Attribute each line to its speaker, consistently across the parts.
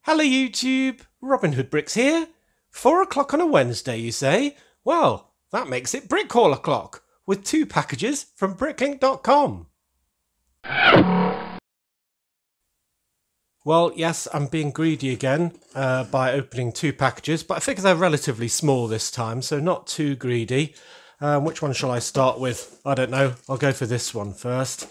Speaker 1: Hello YouTube, Robin Hood Bricks here. 4 o'clock on a Wednesday, you say? Well, that makes it Brick Hall o'clock, with 2 packages from bricklink.com. Well, yes, I'm being greedy again by opening 2 packages, but I figure they're relatively small this time, so not too greedy. Which one shall I start with? I don't know. I'll go for this one first.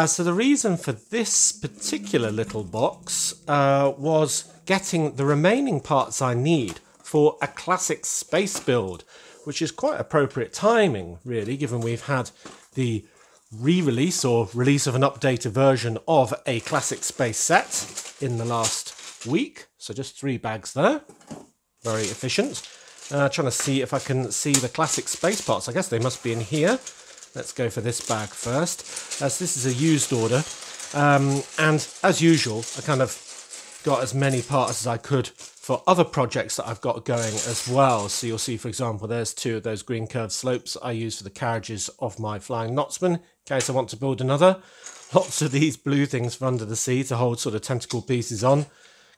Speaker 1: So the reason for this particular little box was getting the remaining parts I need for a classic space build, which is quite appropriate timing, really, given we've had the re-release or release of an updated version of a classic space set in the last week. So just 3 bags there. Very efficient. Trying to see if I can see the classic space parts. I guess they must be in here. Let's go for this bag first, as this is a used order. And as usual, I kind of got as many parts as I could for other projects that I've got going as well. So you'll see, for example, there's 2 of those green curved slopes I use for the carriages of my Flying Knotsman, in case I want to build another. Lots of these blue things for under the sea to hold sort of tentacle pieces on.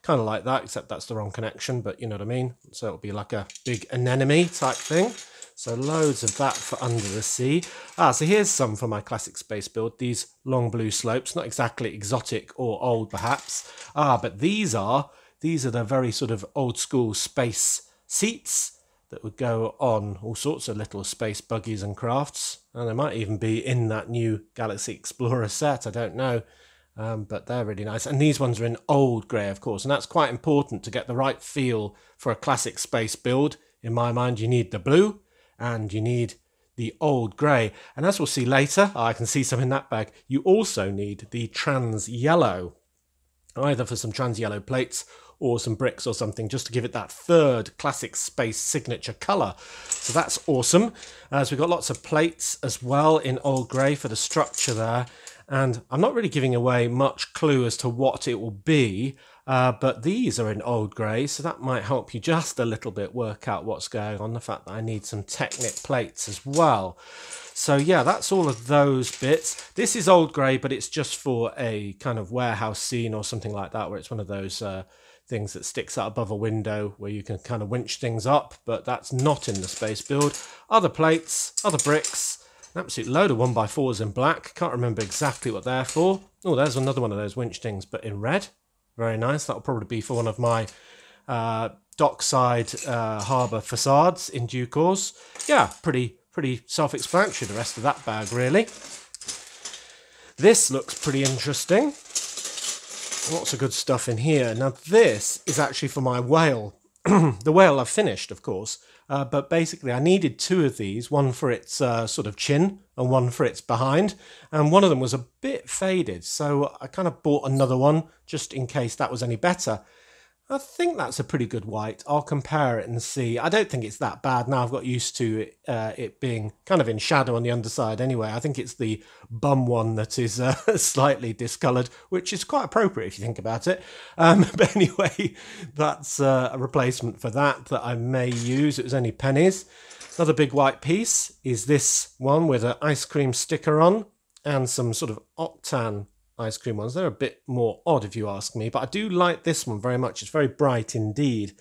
Speaker 1: Kind of like that, except that's the wrong connection, but you know what I mean. So it'll be like a big anemone type thing. So loads of that for under the sea. So here's some for my classic space build. These long blue slopes, not exactly exotic or old perhaps. But these are the very sort of old school space seats that would go on all sorts of little space buggies and crafts. And they might even be in that new Galaxy Explorer set, I don't know. But they're really nice. And these ones are in old grey, of course. And that's quite important to get the right feel for a classic space build. In my mind, you need the blue and you need the old grey. And as we'll see later, I can see some in that bag, you also need the trans yellow, either for some trans yellow plates or some bricks or something, just to give it that 3rd classic space signature colour. So that's awesome. So we've got lots of plates as well in old grey for the structure there. And I'm not really giving away much clue as to what it will be, but these are in old grey, so that might help you just a little bit work out what's going on, the fact that I need some Technic plates as well. So yeah, that's all of those bits. This is old grey, but it's just for a kind of warehouse scene or something like that, where it's one of those things that sticks out above a window where you can kind of winch things up, but that's not in the space build. Other plates, other bricks. An absolute load of 1x4s in black. Can't remember exactly what they're for. Oh, there's another one of those winch things, but in red. Very nice. That'll probably be for one of my dockside harbour facades in due course. Yeah, pretty self-explanatory, the rest of that bag, really. This looks pretty interesting. Lots of good stuff in here. Now, this is actually for my whale. The whale I've finished, of course. But basically I needed 2 of these, one for its sort of chin and one for its behind, and one of them was a bit faded, so I kind of bought another one just in case that was any better. I think that's a pretty good white. I'll compare it and see. I don't think it's that bad now. I've got used to it being kind of in shadow on the underside anyway. I think it's the bum one that is slightly discoloured, which is quite appropriate if you think about it. But anyway, that's a replacement for that I may use. It was only pennies. Another big white piece is this one with an ice cream sticker on and some sort of octane ice cream ones. They're a bit more odd if you ask me, but I do like this one very much. It's very bright indeed.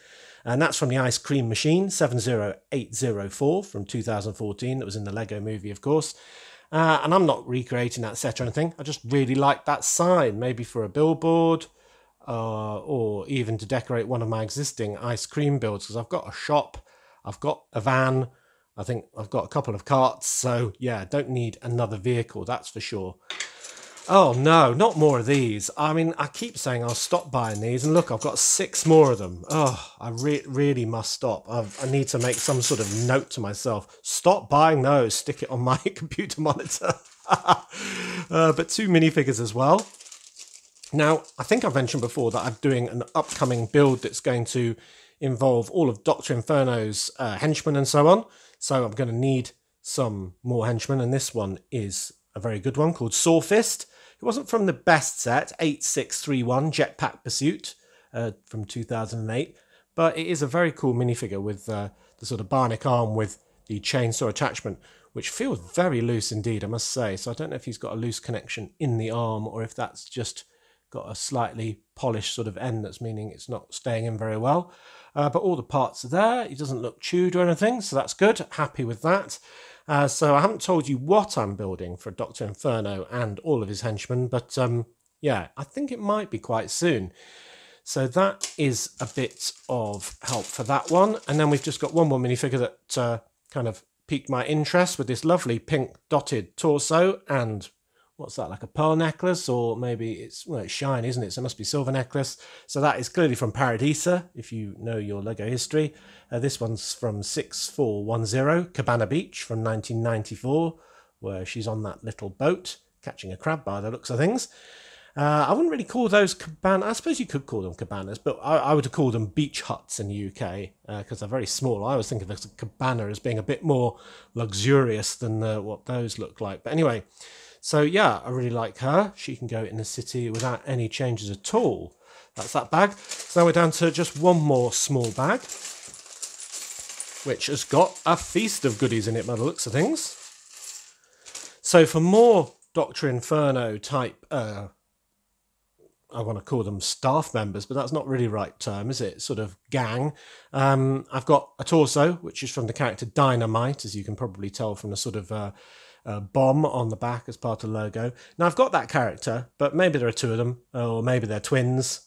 Speaker 1: And that's from the Ice Cream Machine 70804 from 2014. That was in the Lego movie, of course. And I'm not recreating that set or anything. I just really like that sign, maybe for a billboard or even to decorate one of my existing ice cream builds, because I've got a shop, I've got a van, I think I've got a couple of carts. So yeah, don't need another vehicle, that's for sure. Oh no, not more of these. I mean, I keep saying I'll stop buying these, and look, I've got 6 more of them. Oh, I really must stop. I need to make some sort of note to myself. Stop buying those, stick it on my computer monitor. But 2 minifigures as well. Now, I think I've mentioned before that I'm doing an upcoming build that's going to involve all of Dr. Inferno's henchmen and so on. So I'm going to need some more henchmen, and this one is a very good one called Sawfist. It wasn't from the best set, 8631 Jetpack Pursuit from 2008, but it is a very cool minifigure with the sort of bionic arm with the chainsaw attachment, which feels very loose indeed, I must say. So I don't know if he's got a loose connection in the arm or if that's just got a slightly polished sort of end, that's meaning it's not staying in very well. But all the parts are there. It doesn't look chewed or anything, so that's good. Happy with that. So I haven't told you what I'm building for Dr. Inferno and all of his henchmen, but yeah, I think it might be quite soon. So that is a bit of help for that one. And then we've just got one more minifigure that kind of piqued my interest with this lovely pink dotted torso and what's that, like a pearl necklace, or maybe it's, well, it's shiny, isn't it? So it must be silver necklace. So that is clearly from Paradisa, if you know your Lego history. This one's from 6410, Cabana Beach from 1994, where she's on that little boat catching a crab by the looks of things. I wouldn't really call those cabanas. I suppose you could call them cabanas, but I would call them beach huts in the UK because they're very small. I always think of a cabana as being a bit more luxurious than what those look like. But anyway, so yeah, I really like her. She can go in the city without any changes at all. That's that bag. So now we're down to just one more small bag, which has got a feast of goodies in it by the looks of things. So for more Dr. Inferno type I want to call them staff members, but that's not really the right term, is it? Sort of gang. I've got a torso, which is from the character Dynamite, as you can probably tell from the sort of bomb on the back as part of the logo. Now, I've got that character, but maybe there are two of them, or maybe they're twins,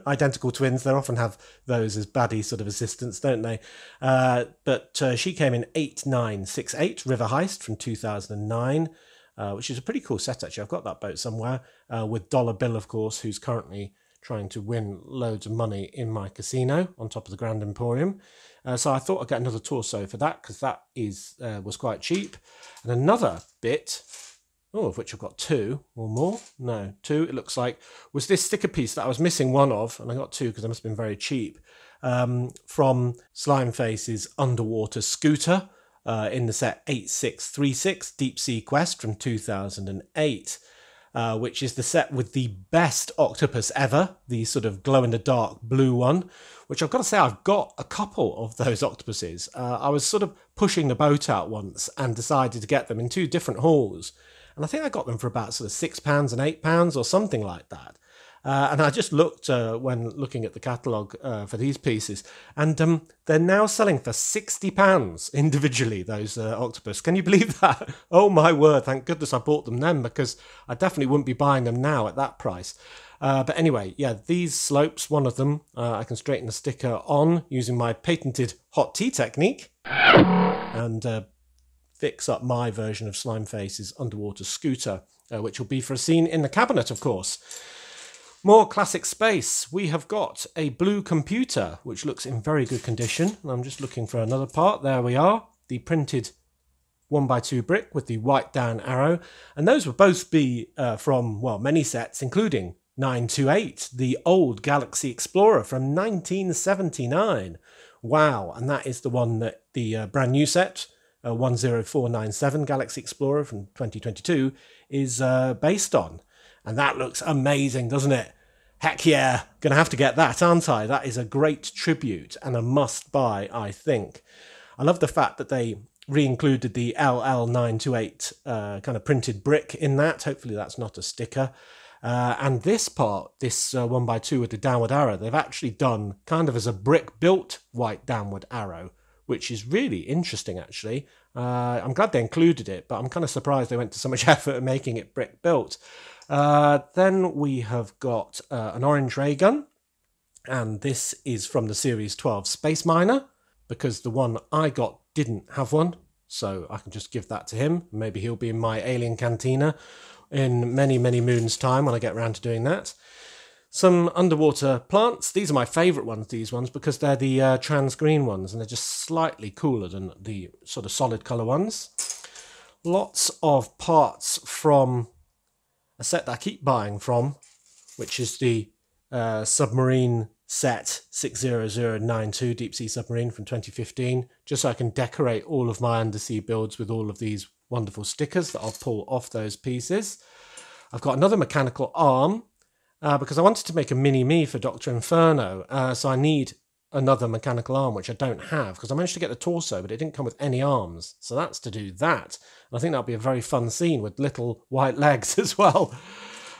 Speaker 1: identical twins. They often have those as baddie sort of assistants, don't they? But she came in 8968, River Heist from 2009. Which is a pretty cool set, actually. I've got that boat somewhere, with Dollar Bill, of course, who's currently trying to win loads of money in my casino on top of the Grand Emporium. So I thought I'd get another torso for that, because that was quite cheap. And another bit, of which I've got two or more. No, two, it looks like, was this sticker piece that I was missing one of, and I got two because they must have been very cheap, from Slimeface's underwater scooter. In the set 8636 Deep Sea Quest from 2008, which is the set with the best octopus ever, the sort of glow-in-the-dark blue one, which I've got to say I've got a couple of those octopuses. I was sort of pushing the boat out once and decided to get them in two different hauls, and I think I got them for about sort of £6 and £8 or something like that. And I just looked when looking at the catalogue for these pieces, and they're now selling for £60 individually, those octopus. Can you believe that? Oh my word, thank goodness I bought them then, because I definitely wouldn't be buying them now at that price. But anyway, yeah, these slopes, one of them, I can straighten the sticker on using my patented hot tea technique, and fix up my version of Slimeface's underwater scooter, which will be for a scene in the cabinet, of course. More classic space. We have got a blue computer, which looks in very good condition. I'm just looking for another part. There we are. The printed 1x2 brick with the white down arrow. And those will both be from, well, many sets, including 928, the old Galaxy Explorer from 1979. Wow. And that is the one that the brand new set, 10497 Galaxy Explorer from 2022, is based on. And that looks amazing, doesn't it? Heck yeah, gonna have to get that, aren't I? That is a great tribute and a must buy, I think. I love the fact that they re-included the LL928 kind of printed brick in that. Hopefully that's not a sticker. And this part, this 1x2 with the downward arrow, they've actually done kind of as a brick built white downward arrow, which is really interesting, actually. I'm glad they included it, but I'm kind of surprised they went to so much effort in making it brick built. Then we have got an orange ray gun, and this is from the Series 12 Space Miner, because the one I got didn't have one, so I can just give that to him. Maybe he'll be in my alien cantina in many, many moons' time when I get around to doing that. Some underwater plants. These are my favourite ones, these ones, because they're the trans green ones, and they're just slightly cooler than the sort of solid colour ones. Lots of parts from a set that I keep buying from, which is the submarine set 60092 Deep Sea Submarine from 2015, just so I can decorate all of my undersea builds with all of these wonderful stickers that I'll pull off those pieces. I've got another mechanical arm, because I wanted to make a mini-me for Dr. Inferno, so I need another mechanical arm, which I don't have, because I managed to get the torso, but it didn't come with any arms, so that's to do that. And I think that'll be a very fun scene with little white legs as well.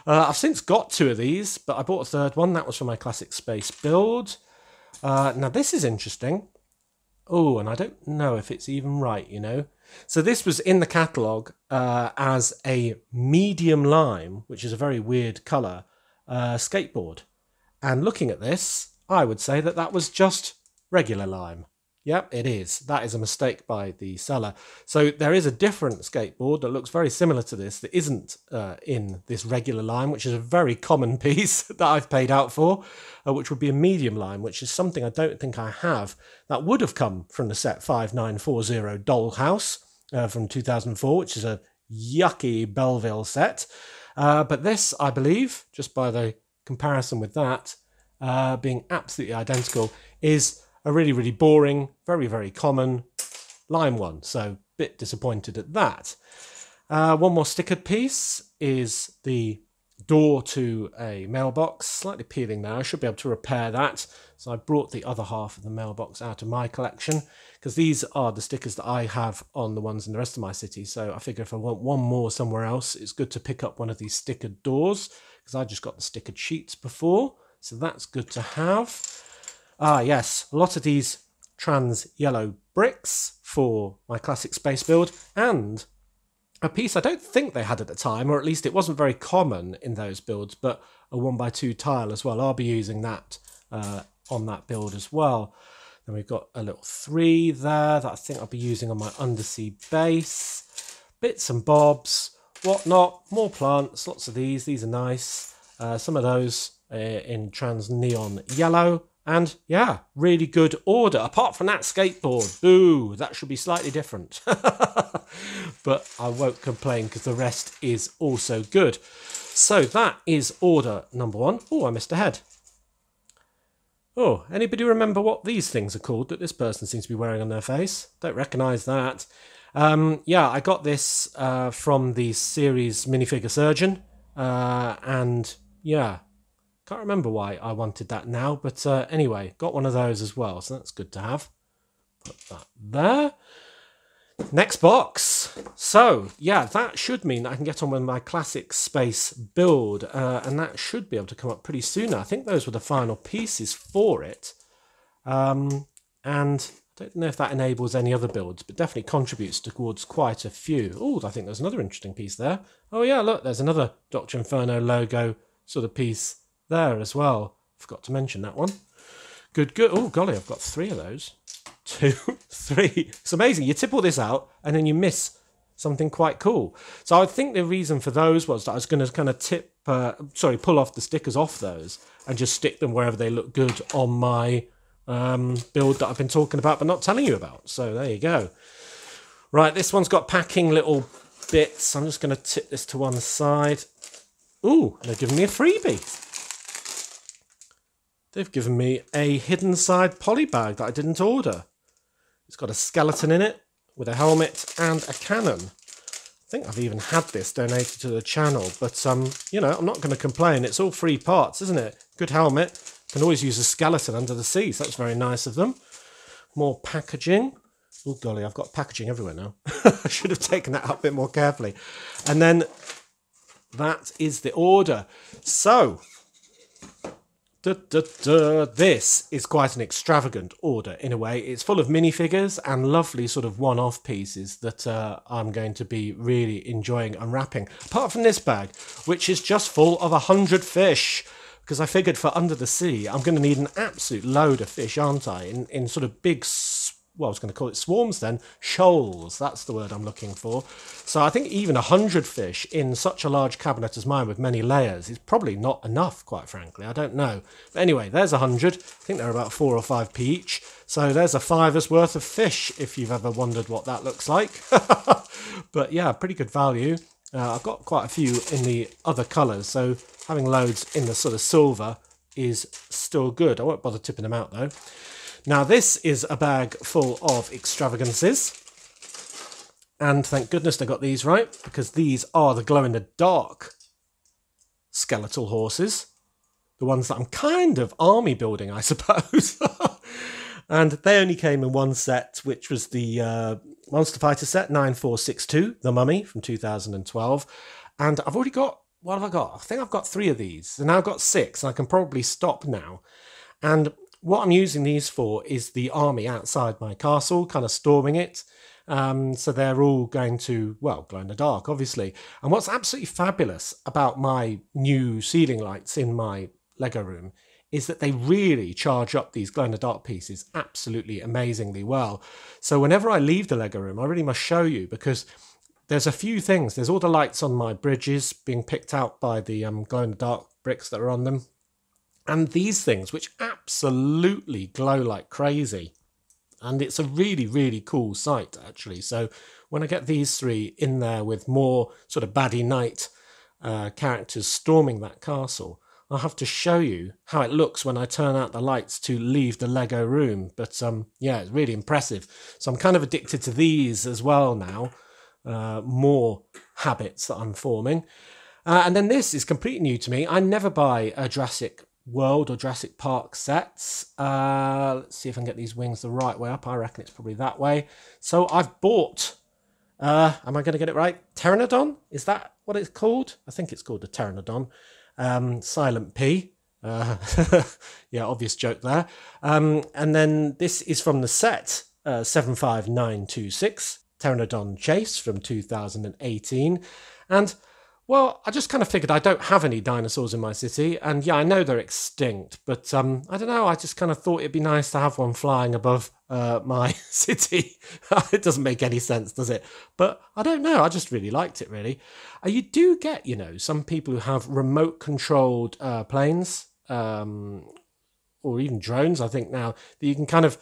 Speaker 1: I've since got 2 of these, but I bought a third one. That was for my classic space build. Now this is interesting. Oh, and I don't know if it's even right, you know. So this was in the catalogue as a medium lime, which is a very weird colour, skateboard. And looking at this, I would say that that was just regular lime. Yep, it is. That is a mistake by the seller. So there is a different skateboard that looks very similar to this that isn't in this regular lime, which is a very common piece that I've paid out for, which would be a medium lime, which is something I don't think I have. That would have come from the set 5940 Dollhouse from 2004, which is a yucky Belleville set. But this, I believe, just by the comparison with that, being absolutely identical, is a really, really boring, very, very common lime one. So a bit disappointed at that. One more stickered piece is the door to a mailbox. Slightly peeling now. I should be able to repair that. So I brought the other half of the mailbox out of my collection because these are the stickers that I have on the ones in the rest of my city. So I figure if I want one more somewhere else, it's good to pick up one of these stickered doors because I just got the stickered sheets before. So that's good to have. Ah, yes, a lot of these trans yellow bricks for my classic space build, and a piece I don't think they had at the time, or at least it wasn't very common in those builds, but a 1x2 tile as well. I'll be using that on that build as well. Then we've got a little 3 there that I think I'll be using on my undersea base. Bits and bobs, whatnot, more plants, lots of these. These are nice. Some of those in trans neon yellow. And yeah, really good order. Apart from that skateboard, boo, that should be slightly different. But I won't complain because the rest is also good. So that is order number 1. Oh, I missed a head. Oh, anybody remember what these things are called that this person seems to be wearing on their face? Don't recognise that. Yeah, I got this from the series Minifigure Surgeon. And yeah, can't remember why I wanted that now, but anyway, got one of those as well, so that's good to have. Put that there. Next box. So, yeah, that should mean that I can get on with my classic space build, and that should be able to come up pretty soon now. I think those were the final pieces for it. And I don't know if that enables any other builds, but definitely contributes towards quite a few. Oh, I think there's another interesting piece there. Oh, yeah, look, there's another Dr. Inferno logo sort of piece there as well. Forgot to mention that one. Good, good. Oh, golly, I've got 3 of those. 2, 3. It's amazing. You tip all this out and then you miss something quite cool. So I think the reason for those was that I was going to kind of pull off the stickers off those and just stick them wherever they look good on my build that I've been talking about but not telling you about. So there you go. Right, this one's got packing little bits. I'm just going to tip this to one side. Ooh, they're giving me a freebie. They've given me a hidden side poly bag that I didn't order. It's got a skeleton in it with a helmet and a cannon. I think I've even had this donated to the channel, but you know, I'm not going to complain. It's all 3 parts, isn't it? Good helmet. Can always use a skeleton under the sea, so that's very nice of them. More packaging. Oh golly, I've got packaging everywhere now. I should have taken that out a bit more carefully. And then that is the order. So this is quite an extravagant order in a way. It's full of minifigures and lovely sort of one-off pieces that I'm going to be really enjoying unwrapping. Apart from this bag, which is just full of 100 fish. Because I figured for under the sea, I'm going to need an absolute load of fish, aren't I? In sort of big, well, I was going to call it swarms then, shoals, that's the word I'm looking for. So I think even 100 fish in such a large cabinet as mine with many layers is probably not enough, quite frankly. I don't know. But anyway, there's 100. I think they're about 4 or 5p each. So there's a $5's worth of fish, if you've ever wondered what that looks like. But yeah, pretty good value. I've got quite a few in the other colours, so having loads in the sort of silver is still good. I won't bother tipping them out though. Now this is a bag full of extravagances. And thank goodness they got these right, because these are the glow-in-the-dark skeletal horses. The ones that I'm kind of army building, I suppose. And they only came in one set, which was the Monster Fighter set 9462, The Mummy from 2012. And I've already got what have I got? I think I've got 3 of these. And now I've got 6, and I can probably stop now. And what I'm using these for is the army outside my castle, kind of storming it. So they're all going to, well, glow in the dark, obviously. And what's absolutely fabulous about my new ceiling lights in my Lego room is that they really charge up these glow in the dark pieces absolutely amazingly well. So whenever I leave the Lego room, I really must show you, because there's a few things. There's all the lights on my bridges being picked out by the glow in the dark bricks that are on them. And these things, which absolutely glow like crazy. And it's a really, really cool sight, actually. So when I get these 3 in there with more sort of baddie knight characters storming that castle, I'll have to show you how it looks when I turn out the lights to leave the Lego room. But yeah, it's really impressive. So I'm kind of addicted to these as well now. More habits that I'm forming. And then this is completely new to me. I never buy a Jurassic World or Jurassic Park sets. Let's see if I can get these wings the right way up. I reckon it's probably that way. So I've bought, am I going to get it right? Pteranodon? Is that what it's called? I think it's called a Pteranodon. Silent P. Yeah, obvious joke there. And then this is from the set 75926, Pteranodon Chase from 2018. And well, I just kind of figured I don't have any dinosaurs in my city, and yeah, I know they're extinct, but I don't know, I just kind of thought it'd be nice to have one flying above my city. It doesn't make any sense, does it? But I don't know, I just really liked it, really. You do get, you know, some people who have remote-controlled planes, or even drones, I think now, that you can kind of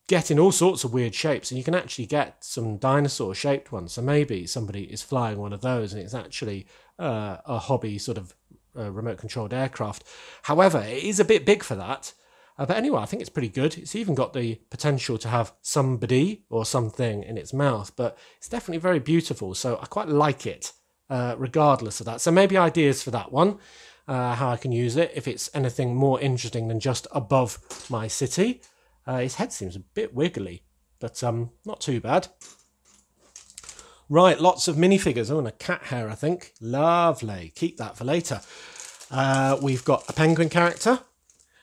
Speaker 1: get in all sorts of weird shapes, and you can actually get some dinosaur shaped ones. So maybe somebody is flying one of those and it's actually a hobby sort of remote controlled aircraft. However, it is a bit big for that. But anyway, I think it's pretty good. It's even got the potential to have somebody or something in its mouth, but it's definitely very beautiful. So I quite like it regardless of that. So maybe ideas for that one, how I can use it if it's anything more interesting than just above my city. His head seems a bit wiggly, but not too bad. Right, lots of minifigures. Oh, and a cat hair, I think. Lovely. Keep that for later. We've got a penguin character.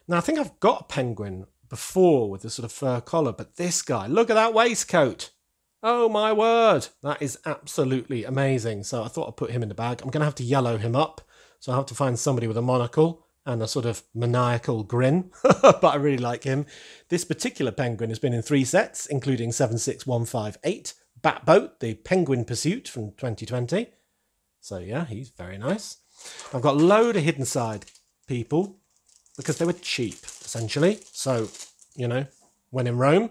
Speaker 1: Now, I think I've got a penguin before with a sort of fur collar, but this guy, look at that waistcoat. Oh, my word. That is absolutely amazing. So I thought I'd put him in the bag. I'm going to have to yellow him up, so I'll have to find somebody with a monocle and a sort of maniacal grin, but I really like him. This particular penguin has been in 3 sets, including 76158, Batboat, the Penguin Pursuit from 2020. So yeah, he's very nice. I've got a load of hidden side people, because they were cheap, essentially. So, you know, when in Rome.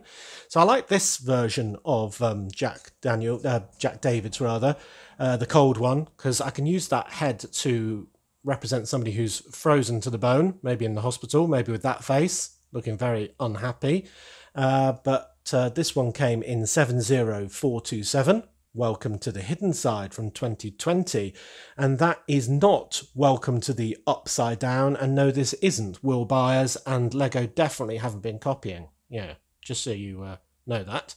Speaker 1: So I like this version of Jack David's, the cold one, because I can use that head to represent somebody who's frozen to the bone, maybe in the hospital, maybe with that face, looking very unhappy. But this one came in 70427, Welcome to the Hidden Side from 2020. And that is not Welcome to the Upside Down. And no, this isn't Will Byers, and Lego definitely haven't been copying. Yeah, just so you know that.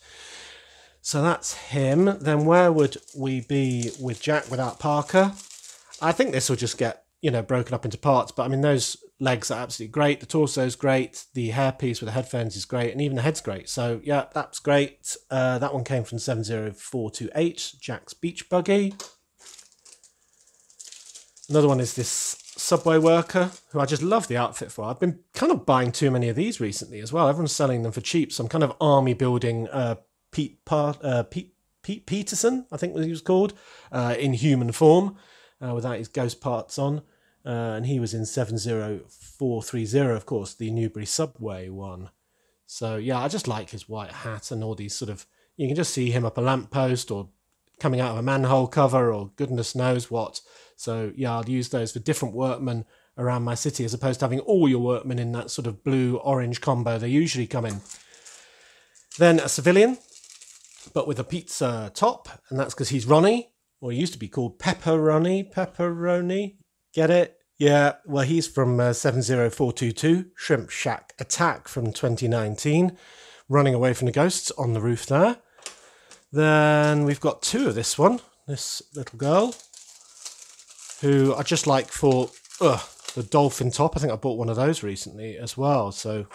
Speaker 1: So that's him. Then where would we be with Jack without Parker? I think this will just get, you know, broken up into parts, but I mean, those legs are absolutely great. The torso's great. The hairpiece with the headphones is great, and even the head's great. So yeah, that's great. That one came from 70428, Jack's Beach Buggy. Another one is this subway worker, who I just love the outfit for. I've been kind of buying too many of these recently as well. Everyone's selling them for cheap, so I'm kind of army building Pete Peterson, I think he was called, in human form, without his ghost parts on. And he was in 70430, of course, the Newbury subway one. So yeah, I just like his white hat and all these sort of, you can just see him up a lamppost or coming out of a manhole cover or goodness knows what. So yeah, I'll use those for different workmen around my city, as opposed to having all your workmen in that sort of blue-orange combo they usually come in. Then a civilian, but with a pizza top, and that's because he's Ronnie, or he used to be called Pepperoni. Get it? Yeah, well, he's from 70422, Shrimp Shack Attack from 2019, running away from the ghosts on the roof there. Then we've got 2 of this one, this little girl, who I just like for the dolphin top. I think I bought one of those recently as well, so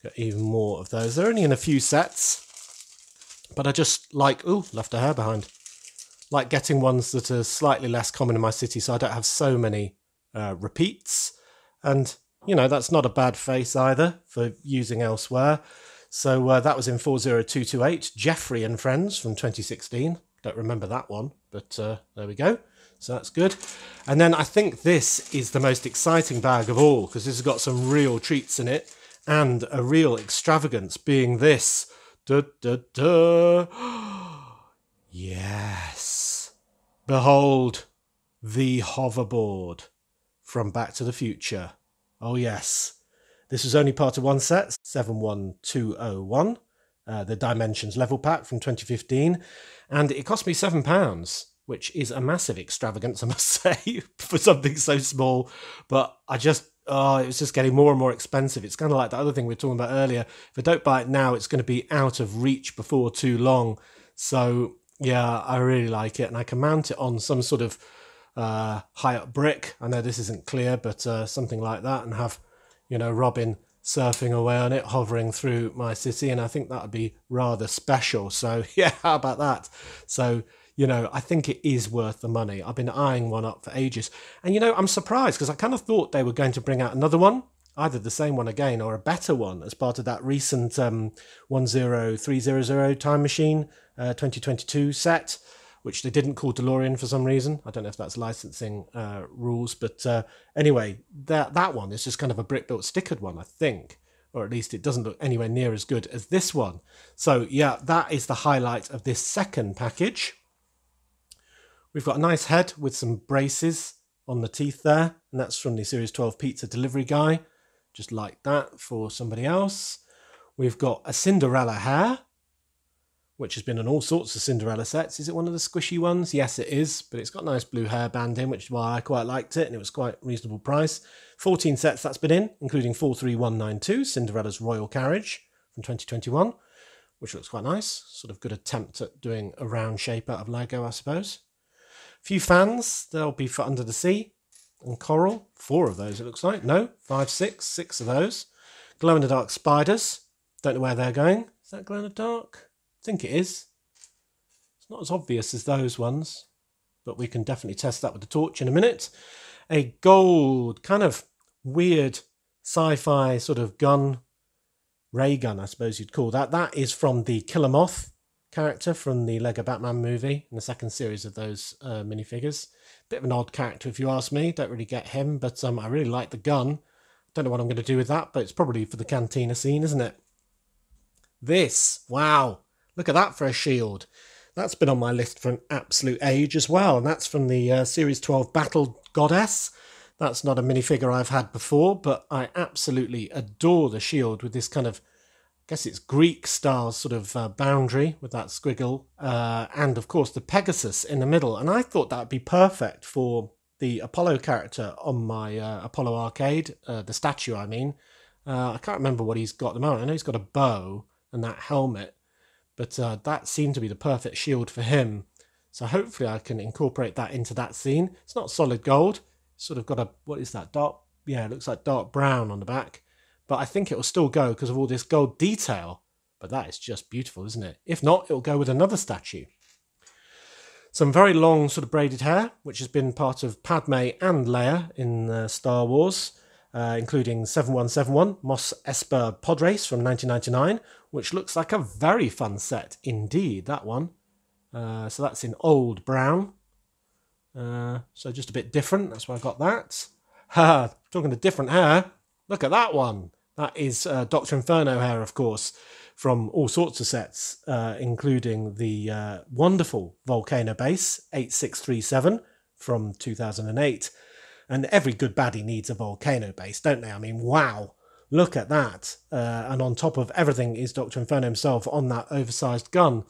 Speaker 1: got even more of those. They're only in a few sets, but I just like, left a hair behind, like getting ones that are slightly less common in my city, so I don't have so many repeats. And, you know, that's not a bad face either for using elsewhere. So that was in 40228, Jeffrey and Friends from 2016. Don't remember that one, but there we go. So that's good. And then I think this is the most exciting bag of all, because this has got some real treats in it and a real extravagance, being this. Yes. Behold, the hoverboard from Back to the Future. Oh yes. This was only part of one set, 71201, the Dimensions level pack from 2015, and it cost me £7, which is a massive extravagance, I must say, for something so small. But it was just getting more and more expensive. It's kind of like the other thing we were talking about earlier. If I don't buy it now, it's going to be out of reach before too long. So yeah, I really like it, and I can mount it on some sort of high up brick. I know this isn't clear, but something like that, and have, you know, Robin surfing away on it, hovering through my city, and I think that would be rather special. So yeah, how about that? So, you know, I think it is worth the money. I've been eyeing one up for ages. And, you know, I'm surprised because I kind of thought they were going to bring out another one, either the same one again or a better one as part of that recent 10300 Time Machine 2022 set, which they didn't call DeLorean for some reason. I don't know if that's licensing rules, but anyway, that one is just kind of a brick-built stickered one, I think, or at least it doesn't look anywhere near as good as this one. So yeah, that is the highlight of this second package. We've got a nice head with some braces on the teeth there, and that's from the Series 12 Pizza Delivery Guy, just like that for somebody else. We've got a Cinderella hair, which has been on all sorts of Cinderella sets. Is it one of the squishy ones? Yes, it is, but it's got nice blue hairband in, which is why I quite liked it, and it was quite a reasonable price. 14 sets that's been in, including 43192, Cinderella's Royal Carriage from 2021, which looks quite nice. Sort of good attempt at doing a round shape out of Lego, I suppose. A few fans, they'll be for Under the Sea and Coral. 4 of those, it looks like. No, 5, 6 of those. Glow-in-the-dark spiders. Don't know where they're going. Is that glow-in-the-dark? I think it is. It's not as obvious as those ones, but we can definitely test that with the torch in a minute. A gold, kind of weird sci-fi sort of gun, ray gun, I suppose you'd call that. That is from the Killer Moth character from the Lego Batman movie, in the second series of those minifigures. Bit of an odd character if you ask me. Don't really get him, but I really like the gun. Don't know what I'm going to do with that, but it's probably for the cantina scene, isn't it? This, wow, look at that for a shield. That's been on my list for an absolute age as well, and that's from the Series 12 Battle Goddess. That's not a minifigure I've had before, but I absolutely adore the shield with this kind of, I guess it's Greek style sort of boundary with that squiggle, and of course the Pegasus in the middle. And I thought that would be perfect for the Apollo character on my Apollo arcade, the statue I mean. I can't remember what he's got at the moment. I know he's got a bow and that helmet, but that seemed to be the perfect shield for him. So hopefully I can incorporate that into that scene. It's not solid gold. It's sort of got a, what is that, dark, yeah, it looks like dark brown on the back. But I think it will still go because of all this gold detail. But that is just beautiful, isn't it? If not, it'll go with another statue. Some very long sort of braided hair, which has been part of Padme and Leia in Star Wars, including 7171, Mos Esper Pod Race from 1999, which looks like a very fun set indeed, that one. So that's in old brown. So just a bit different, that's why I got that. Talking of different hair, look at that one. That is Dr. Inferno hair, of course, from all sorts of sets, including the wonderful Volcano base, 8637 from 2008. And every good baddie needs a Volcano base, don't they? I mean, wow, look at that. And on top of everything is Dr. Inferno himself on that oversized gun.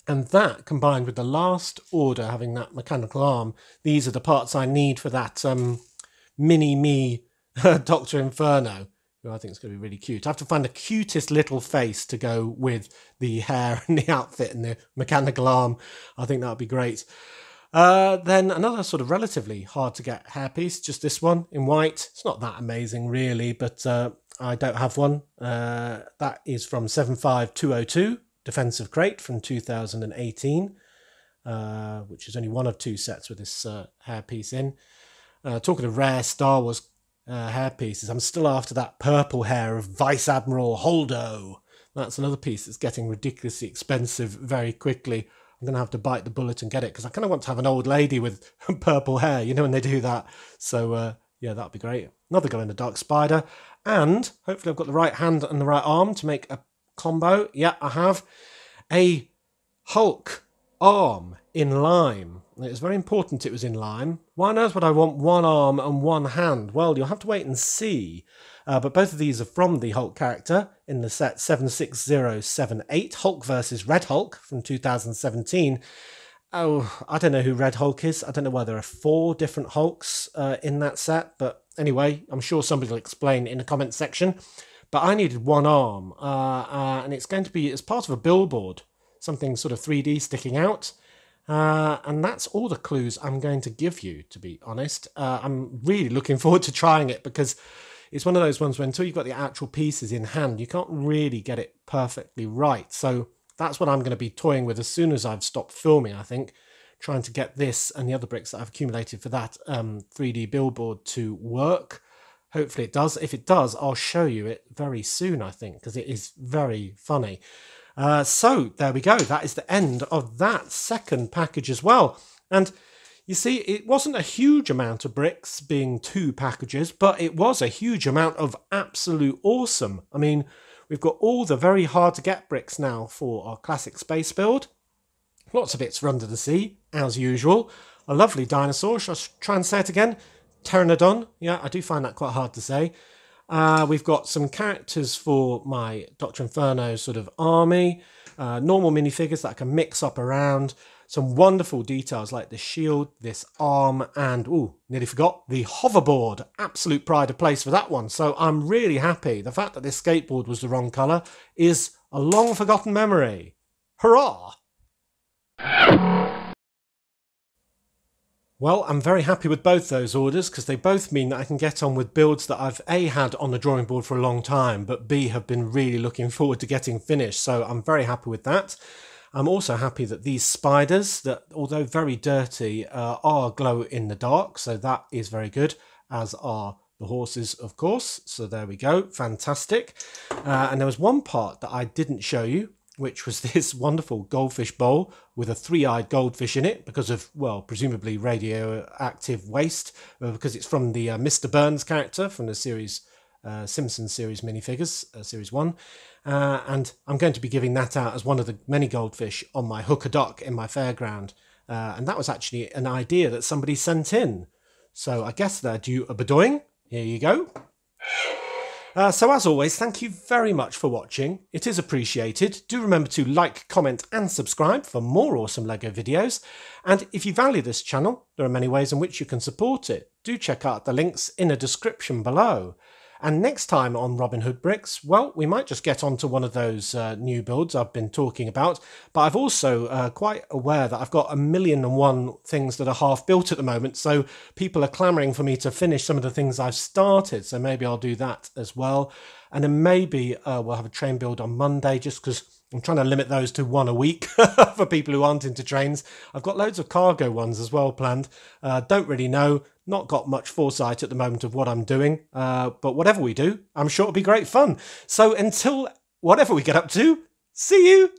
Speaker 1: And that, combined with the last order having that mechanical arm, these are the parts I need for that mini-me Dr. Inferno, who I think is going to be really cute. I have to find the cutest little face to go with the hair and the outfit and the mechanical arm. I think that would be great. Then another sort of relatively hard to get hairpiece, just this one in white. It's not that amazing really, but I don't have one. That is from 75202, Defensive Crate from 2018, which is only one of two sets with this hairpiece in. Talking of rare Star Wars hairpieces, I'm still after that purple hair of Vice Admiral Holdo. That's another piece that's getting ridiculously expensive very quickly. I'm going to have to bite the bullet and get it because I kind of want to have an old lady with purple hair, you know, when they do that. So, yeah, that'd be great. Another glow-in-the-dark spider. And hopefully I've got the right hand and the right arm to make a combo. Yeah, I have a Hulk arm in lime. It's very important it was in lime. Why on earth would I want one arm and one hand? Well, you'll have to wait and see. But both of these are from the Hulk character in the set 76078, Hulk versus Red Hulk from 2017. Oh, I don't know who Red Hulk is. I don't know why there are 4 different Hulks in that set. But anyway, I'm sure somebody will explain in the comment section. But I needed one arm. And it's going to be as part of a billboard. Something sort of 3D sticking out. And that's all the clues I'm going to give you, to be honest. I'm really looking forward to trying it because it's one of those ones where until you've got the actual pieces in hand, you can't really get it perfectly right. So that's what I'm going to be toying with as soon as I've stopped filming, I think, trying to get this and the other bricks that I've accumulated for that 3D billboard to work. Hopefully it does. If it does, I'll show you it very soon, I think, because it is very funny. So there we go. That is the end of that second package as well. And you see, it wasn't a huge amount of bricks being 2 packages, but it was a huge amount of absolute awesome. I mean, we've got all the very hard to get bricks now for our classic space build. Lots of bits for Under the Sea, as usual. A lovely dinosaur. Shall I try and say it again? Pteranodon. Yeah, I do find that quite hard to say. We've got some characters for my Dr. Inferno sort of army. Normal minifigures that I can mix up around. Some wonderful details like the shield, this arm, and, ooh, nearly forgot, the hoverboard. Absolute pride of place for that one. So I'm really happy. The fact that this skateboard was the wrong colour is a long forgotten memory. Hurrah! Well, I'm very happy with both those orders because they both mean that I can get on with builds that I've A, had on the drawing board for a long time, but B, have been really looking forward to getting finished. So I'm very happy with that. I'm also happy that these spiders, that although very dirty, are glow in the dark. So that is very good, as are the horses, of course. So there we go. Fantastic. And there was one part that I didn't show you, which was this wonderful goldfish bowl with a 3-eyed goldfish in it because of, well, presumably radioactive waste, because it's from the Mr. Burns character from the series, Simpsons series minifigures, series 1. And I'm going to be giving that out as one of the many goldfish on my hooker dock in my fairground. And that was actually an idea that somebody sent in. So I guess they're due a bedoing. Here you go. So as always, thank you very much for watching. It is appreciated. Do remember to like, comment and subscribe for more awesome LEGO videos. And if you value this channel, there are many ways in which you can support it. Do check out the links in the description below. And next time on Robin Hood Bricks, well, we might just get onto one of those new builds I've been talking about. But I've also quite aware that I've got 1,000,001 things that are half built at the moment. So people are clamouring for me to finish some of the things I've started. So maybe I'll do that as well. And then maybe we'll have a train build on Monday just because I'm trying to limit those to 1 a week for people who aren't into trains. I've got loads of cargo ones as well planned. Don't really know. Not got much foresight at the moment of what I'm doing. But whatever we do, I'm sure it'll be great fun. So until whatever we get up to, see you